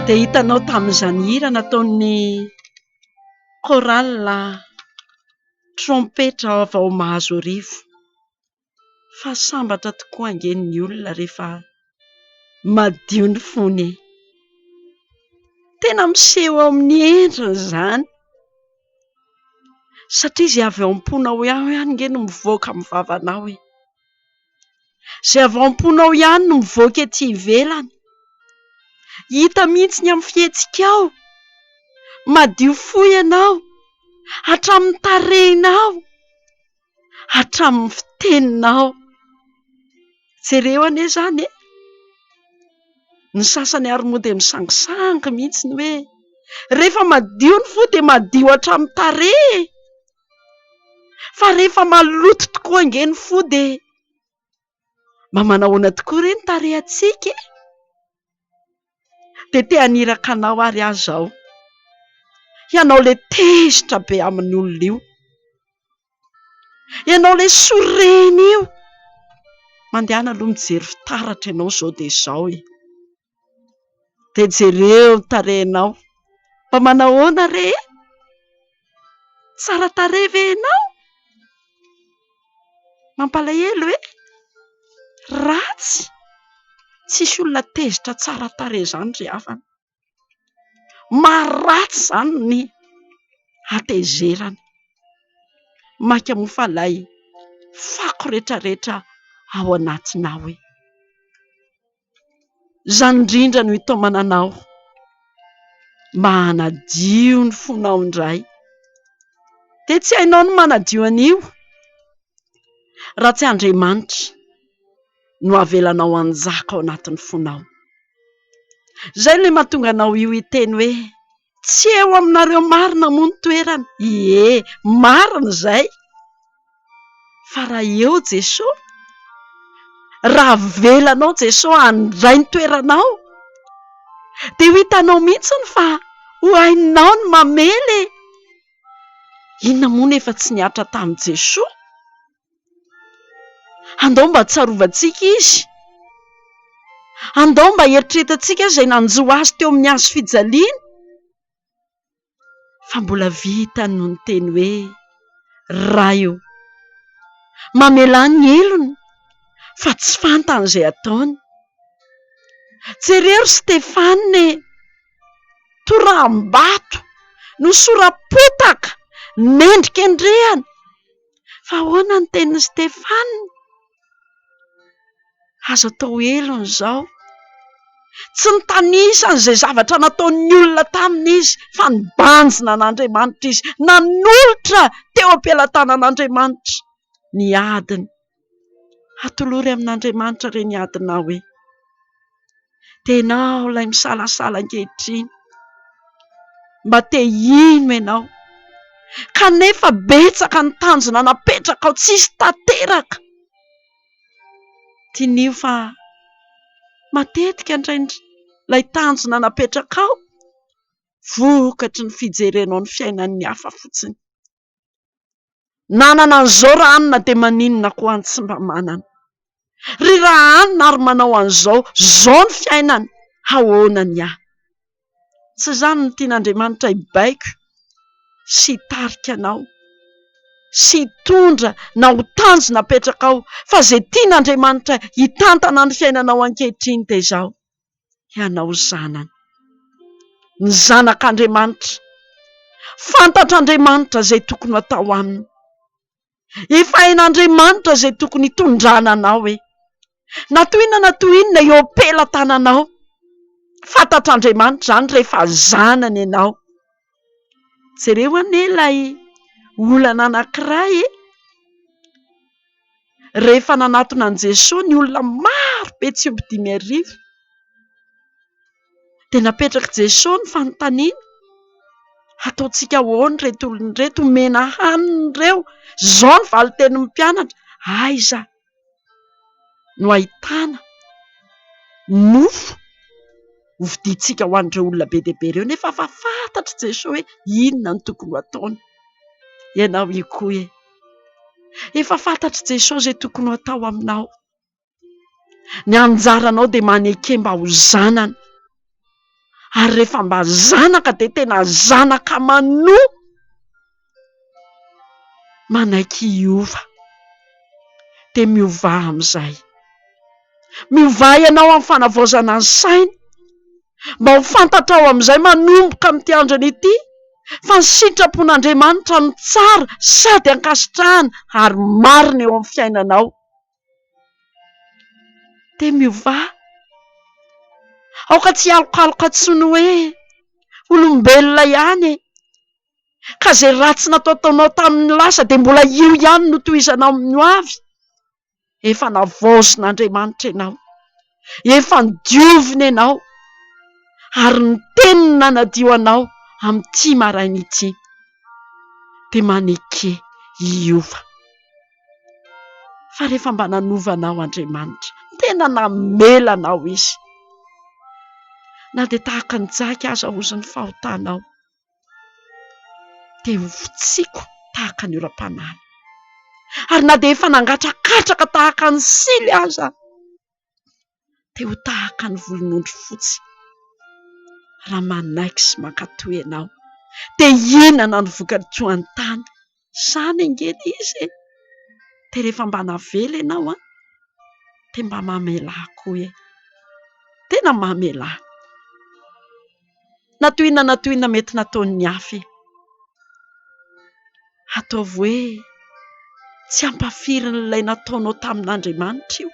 Dia hitanao tamin'izany hira nataon'ny korala trompetra vao mahazo rivo fa sambatra tokoa angen'ny olona rehefa madio ny fony. Tena miseho ao amin'ny endriny izany satria izay avy ao am-ponao ihany nge no mivoaka amin'ny vavanao e. Izay avy ao am-ponao ihany no mivoaka ety ivelany. Hita mihitsy ny amin'ny fihetsika-ao, madio fo ianao, hatramin'ny tarehinao, hatramin'ny fiteninao. Jereo anie izany e, ny sasany ary moa dia misangisangy mihitsy ny hoe rehefa madio ny fo dia madio hatramin'ny tarehy, fa rehefa maloto tokoa ange ny fo dia mba manahoana tokoa ireny tarehantsika e. dia te haniraka anao ary aza aho. Ianao le tezitra be amin'olona io. Ianao le soreny io. Mandehana aloha mijery fitaratra ianao zao dia izao e. Dia jereo tarehinao. Mba manao ahoana re? Tsara tarehy ve ianao? Mampalahelo e? Ratsy. Tsisy olona tezitra tsara tarehy izany ry havana. Maratsy izany ny hatezerana. Maika mofalay fako rehetrarehetra ao anatinao e. Izany indrindra no hitaomananao mba hanadio ny fonao indray. Dia tsy hainao no manadio an'io raha tsy Andriamanitra no avelanao hanjaka ao anatin'ny fonao. Izay ilay mahatonga anao io hiteny hoe tsy eo aminareo marina moa ny toerana. Ie, marina izay. Fa raha eo Jesosy, raha velanao Jesosy handray ny toeranao, dia ho hitanao mihitsiny fa ho hainao ny mamely. Inona moa nefa tsy niatra tamin'i Jesosy? Andao mba tsarovatsika izy. Andao mba eritreretantsika izay nanjo azy teo amin'ny hazo fijaliana. Fa mbola vitany no teny hoe raha io mamela ny elony fa tsy fantany izay ataony. Jereo Stefana toraham-bato nosorapotaka mendrika endrehana. Fa ahoana ny tenin'i Stefana? Azo atao elony izao. Tsy nitanisany izay zavatra nataon'ny olona taminy izy, fa nibanjina an'Andriamanitra izy, nanolotra teo am-pelatanan'Andriamanitra ny adiny. Atolory amin'Andriamanitra ireny adinao e. Tenao ilay misalasala ankehitriny, mba te hino ianao, kanefa betsaka ny tanjona napetraka ao tsisy tanteraka. Tinio fa matetika indraindra ilay tanjona napetraka ao vokatry ny fijerenao ny fiainan'ny hafa fotsiny. Nanana an'izao raha anina dia maninona koa any tsy mba manana. Ry raha anina ary manao an'izao, izao ny fiainana, ahoana ny ahy? Tsy izany no tian'Andriamanitra hibaiko sy hitarika anao sy hitondra na ho tanjona napetraka ao, fa izay tian'Andriamanitra hitantana ny fiainanao ankehitriny dia izao: ianao zanany, ny zanak'Andriamanitra, fantatr'Andriamanitra izay tokony atao aminy. Efa hain'Andriamanitra izay tokony hitondrana anao e. Na toy inona eo am-pelatananao, fantatr'Andriamanitra izany rehefa zanany ianao. Jereo anie ilay olana anankiray e. Rehefa nanatona an'i Jesosy ny olona maro be tsy omby 5,000, dia napetraka Jesosy ny fanontaniana: ataontsika ahoana reto olona reto, omena hanina ireo? Izao ny valiten'ny mpianatra. Aiza no ahitana mofo hovidintsika ho an'ireo olona be dia be ireo? Nefa fa fantatra Jesosy hoe inona ny tokony ataony. Ianao io koa e, efa fantatry Jesosy izay tokony atao aminao. Ny anjaranao dia manekemba ho zanana, ary rehefa mba zanaka dia tena zanaka manoa, manaiky hiova dia miova amin'izay. Miova ianao amin'ny fanavaozana ny saina, mba ho fantatrao amin'izay manomboka amin'ity androny ity fa ny sitrapon'Andriamanitra no tsara sady ankasitrahana ary marina eo amin'ny fiainanao. Dia miova, aoka tsy alokaloka tsony hoe olombelona ihany e, ka izay ratsy nataonao tamin'ny lasa dia mbola io ihany no tohizanao amin'ny ho avy. Efa navaozin'Andriamanitra ianao, efa nidiovina ianao, ary ny teniny nanadio anao amin'ity maraina ity dia maneke hiova. Fa rehefa mba nanovanao Andriamanitra, tena namelanao izy. na dia tahaka ny jaky aza ozy ny fahotanao dia hofotsiako tahaka ny oram-panala ary na dia efa nangatrakatraka tahaka ny sily aza dia ho tahaka ny volon'ondry fotsy raha manaiky sy mankatoy ianao dia inana ny vokatry ho an-tany zany angely izy dia rehefa mba navela ianao dia mba mamelahy koa tena mamelahy natoina mety nataon'ny hafa ataovy hoe tsy ampafirina ilay nataonao tamin'Andriamanitra io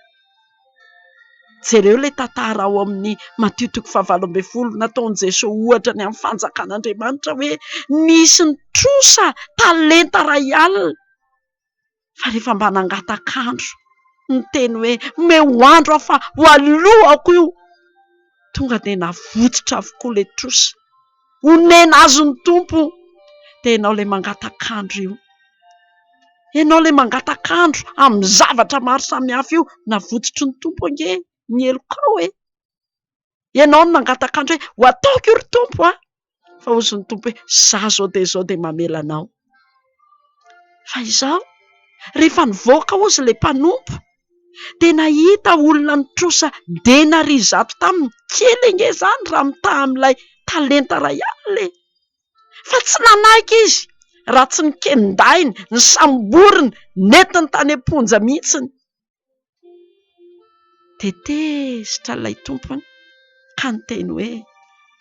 jereo ilay tantara ao amin'ny Matio 7:20 nataon'i Jesosy ohatra ny amin'ny fanjakan'Andriamanitra hoe nisy ny trosa talenta iray alina fa rehefa mba nangatak'andro ny teny hoe meo andro aho fa ho alohako io tonga dia navotsitra avokoa ilay trosa onena azy ny tompo dia ianao ilay mangatak'andro io ianao ilay mangatak'andro amin'ny zavatra maro samihafa io navotsitry ny tompo ange ny elokao ianao no nangatak'andro hoe ho ataoko io ry tompo fa ozy ny tompo hoe za zao dia mamela anao fa izao rehefa nivoaka ozy ilay mpanompo dia nahita olona ny trosa denary zato taminy kely ange zany raha mitaha amin'ilay talenta iray alina fa tsy nanaiky izy raha tsy nikendainy ny samboriny netiny tany am-ponja mihitsiny dia tezitra ilay tompony ka niteny hoe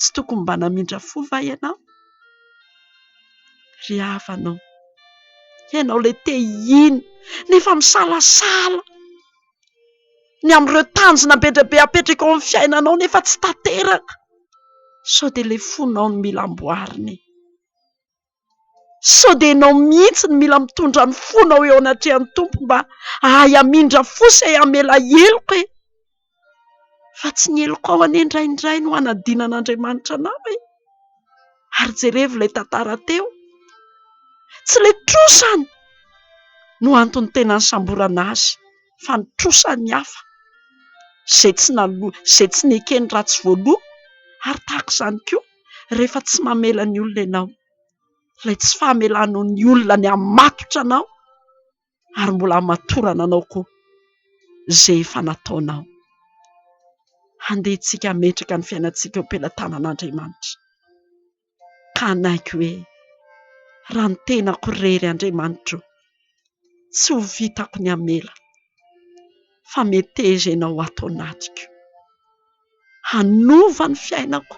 tsy tokony mba namindra fo va ianao ry havanao ianao ilay te iny nefa misalasala ny amin'ireo tanjona bedrabe apetraka ao amin'ny fiainanao nefa tsy tanteraka sao dia ilay fonao no mila amboariny sao dia ianao mihitsy ny mila mitondra ny fonao eo anatrehan'ny tompo mba amindra fosy amela eloko fa tsy ny eloko ao ane indraindray no hanadinan'Andriamanitra anao ary jerevy ilay tantara teo tsy ilay trosany no antony tena ny samborana azy fa ny trosany hafa zay tsy nekeny ratsy voaloha ary tahaka izany koa rehefa tsy mamela ny olona ianao ilay tsy fahamelano ny olona ny amatotra anao ary mbola hamatorana anao koa izay efa nataonao handehantsika metraka ny fiainantsika eo am-pelatanan'Andriamanitra ka naiky hoe raha ny tenako rery Andriamanitra tsy ho vitako ny amela fa meteza ianao ato anatiko hanova ny fiainako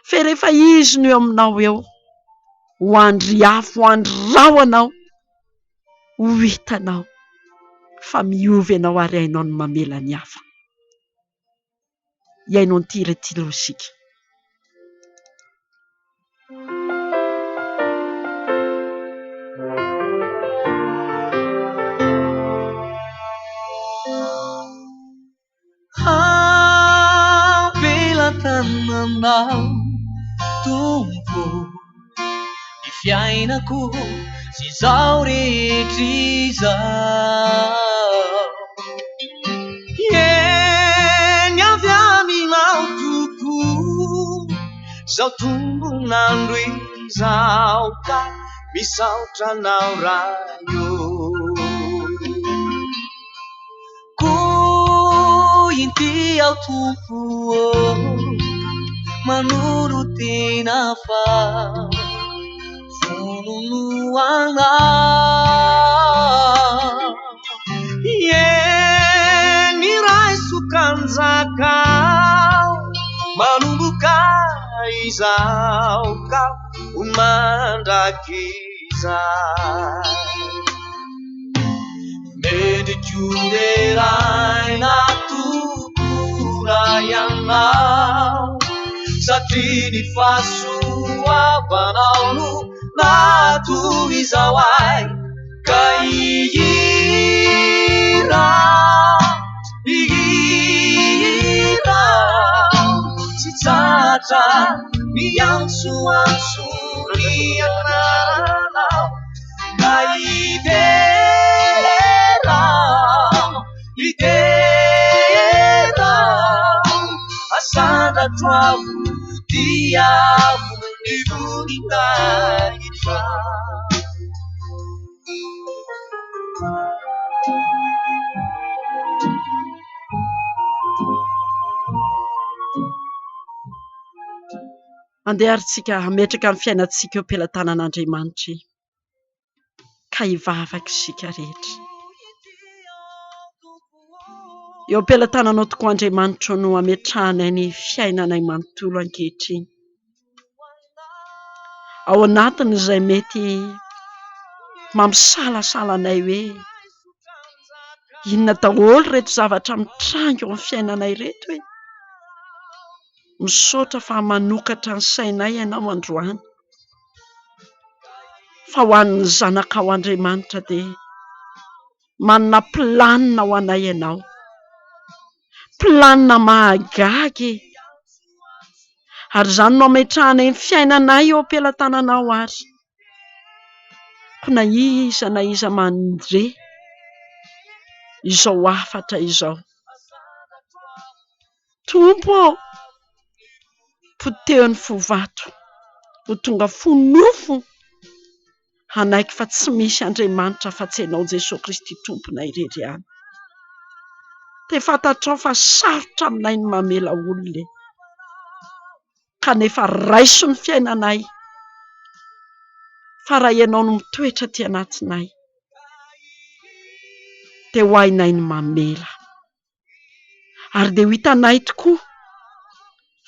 fa rehefa izy no eo aminao eo ho andry afo ho andry rao anao ho hitanao fa miovy ianao ary hainao ny mamela ny hafa iainao ny tiretilosika tananao tompo ny fiainako sy zao rehetra izao eny avy aminao toko zao tombonandro izao ka misaotra anao rayo ko inty ao tompo manoro tena fa fononoanao eny ray sokanjakao manomboka izao ka ho mandrakizay medikionerai natukura ianao satria ny fahasoavanao no natoy izao ay ka ihira tsy tsatra miantsoantso ny anaranao ka idera asandra toavo diavolo ny voninahitra. Andeharintsika hametraka amin'ny fiainantsika eo am-pelantanan'Andriamanitra ka hivavaka isika rehetra. Eo am-pelantananao tokoa Andriamanitra no hametrahanay ny fiainanay manontolo ankehitriny. Ao anatiny izay mety mampisalasala anay hoe inona daholo reto zavatra mitrango eo amin'ny fiainanay reto hoe misaotra fa manokatra ny sainay ianao androany. Fa ho an'ny zanakao Andriamanitra dia manana planina ho anay ianao. Planina mahagaga ary izany no ametrahanay ny fiainanay eo am-pelantananao ary. Ko na iza mandre izao afatra izao. Tompo, potehony fovato ho tonga fonofo anaiky fa tsy misy Andriamanitra fa tsy ianao Jesosy Kristy tomponay irery ihany. Te fantatrao fa sarotra aminay ny mamela olona, kanefa raiso ny fiainanay fa raha ianao no mitoetra ty anatinay dia ho hainay ny mamela ary dia ho hitanay tokoa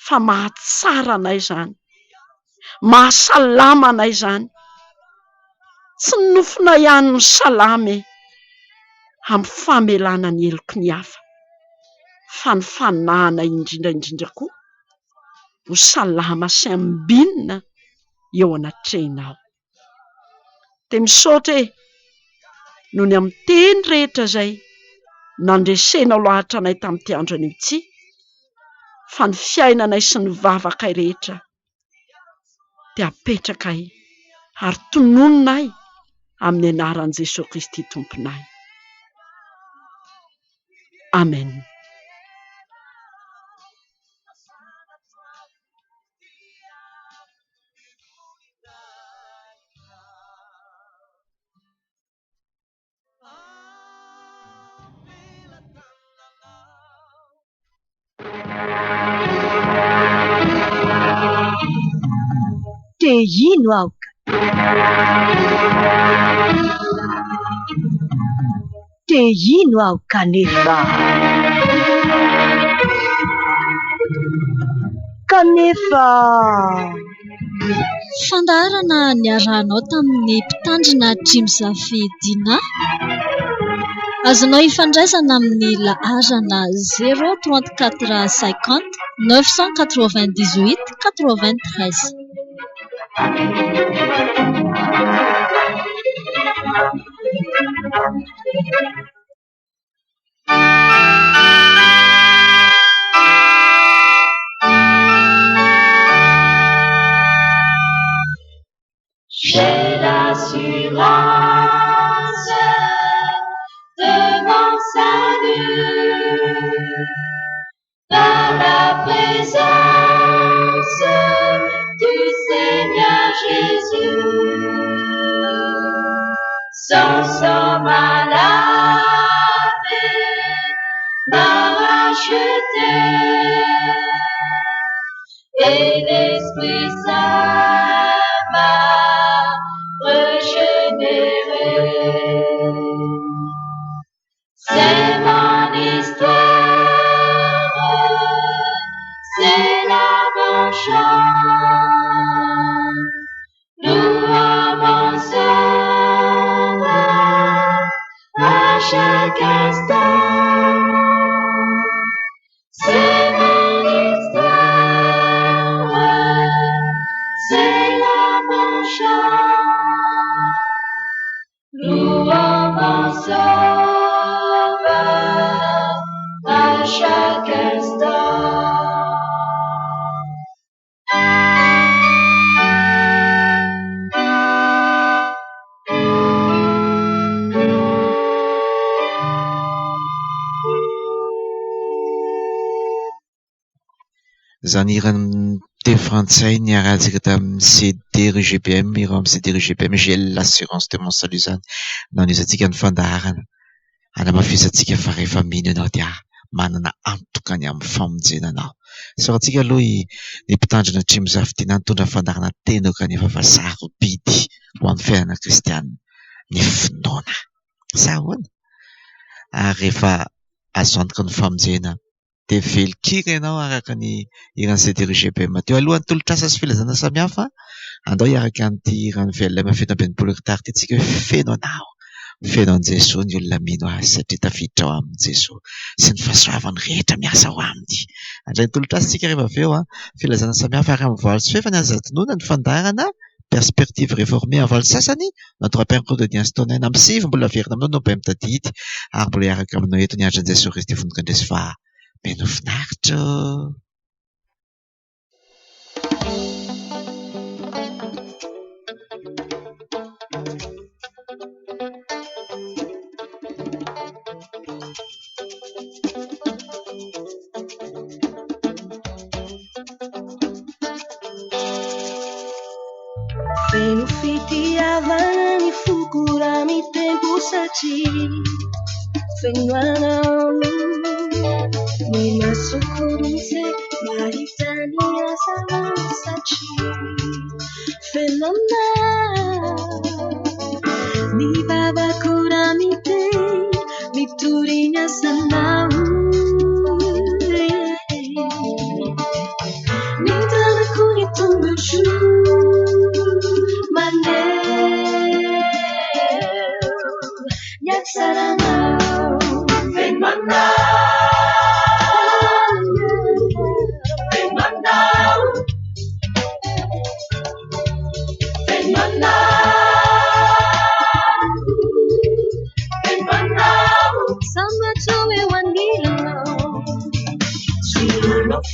fa mahatsara anay izany, mahasalama anay izany. Tsy ny nofonay ihany ny salama amin'ny famelana ny eloko ny hafa, fa ny fanahinay indrindra koa ho salama sy ambinina eo anatrehinao. Dia misaotra noho ny amin'ny teny rehetra izay nandresenao lahatra anay tamin'ity andro anio ity, fa ny fiainanay sy ny vavakay rehetra dia apetrakay ary tonononay amin'ny anaran'i Jesosy Kristy tomponay. Amen. Te hino aoka. Te hino aho kanefa. Kanefa. Fandaharana niarahanao tamin'ny mpitandrina Trimsafiedina. Azonao ifandraisana amin'ny laharana 034 50 998 93. J'ai l'assurance de mon salut par la présence du Seigneur Jésus. Son sang m'a lavé, m'a racheté, et l'Esprit Saint m'a régénéré. C'est mon histoire, c'est là mon chant, louant mon Sauveur à chaque instant. C'est mon histoire, c'est là mon chant, louant mon Sauveur à chaque instant. Zany irany teo frantsay niarahantsika tamin'ny CDR-GPM, ireo amin'ny CDR-GPM, GL l'assurance de Monsalu izany. Nanizantsika ny fandaharana. Anamafisantsika fa rehefa mino ianao dia manana antokany amin'ny famonjenanao. Sarantsika aloha ny mpitandrina atrimo zafidiana nitondra fandaharana teny kanefa fa sarobidy ho amin'ny fiainana kristianina ny finoana. Sahoana? Ary rehefa azo antoka ny famonjena dia velokira ianao araka ny irany CDR-GPM teo alohan'ny tolotrasa sy filazana samihafa. Andao hiaraka an'ity irany velona feno amby enimpolo hekitara ity tsika hoe feno anao. Feno an'i Jesosy ny olona mino azy satria tafiditra ao amin'ny Jesosy sy ny fahasoavany rehetra miasa ao aminy. Andray ny tolotrasa tsika rehefa avy eo filazana samihafa ary amin'ny valo sy fefa ny azatonona ny fandaharana perspective réformée amin'ny valo sasany notre père de Dias Tonnaine amin'ny sivy mbola verina aminao no mba mitadidy ary mbola hiaraka aminao eto ny andriny Jesosy Kristy vonona indresy fa meno finaritra. Feno fitiavana ny fokora mitego satria feno anao ny masokorise mahita ny asana satria feno anao ny vavakora mituriny asanao ny tanako ny tombotro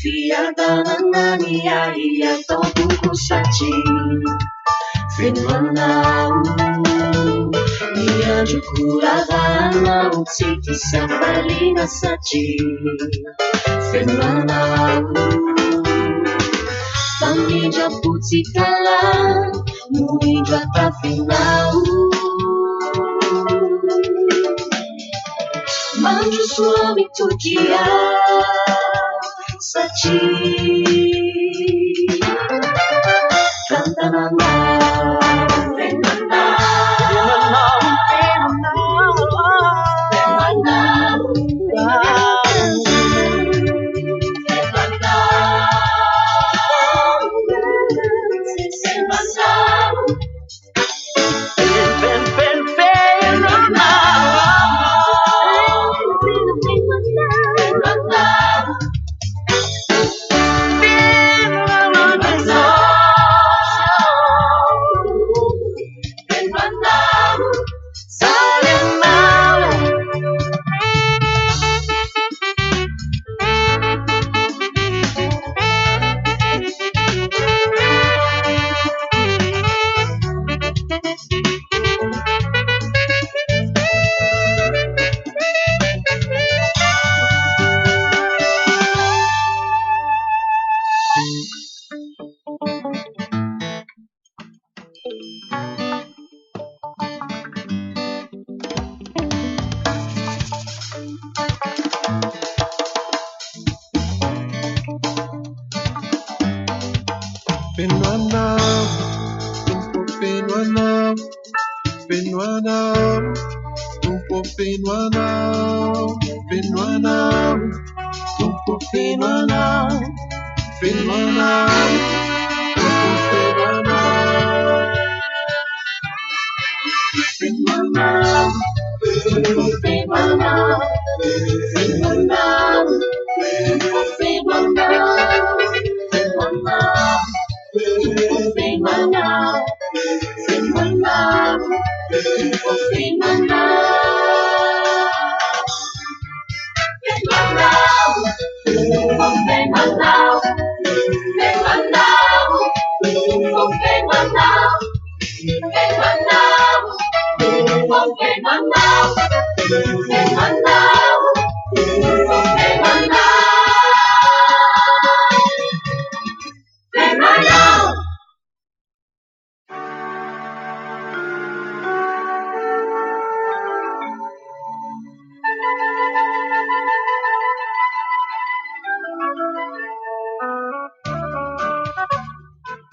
fiadanana ny ahy ataoko satria feno anao ny androko ravanao tsy tisafaliana satria feno anao famindra-potsy tala no indro atafinao mandrosoa mitokia satria cantananao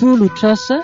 tolotrasa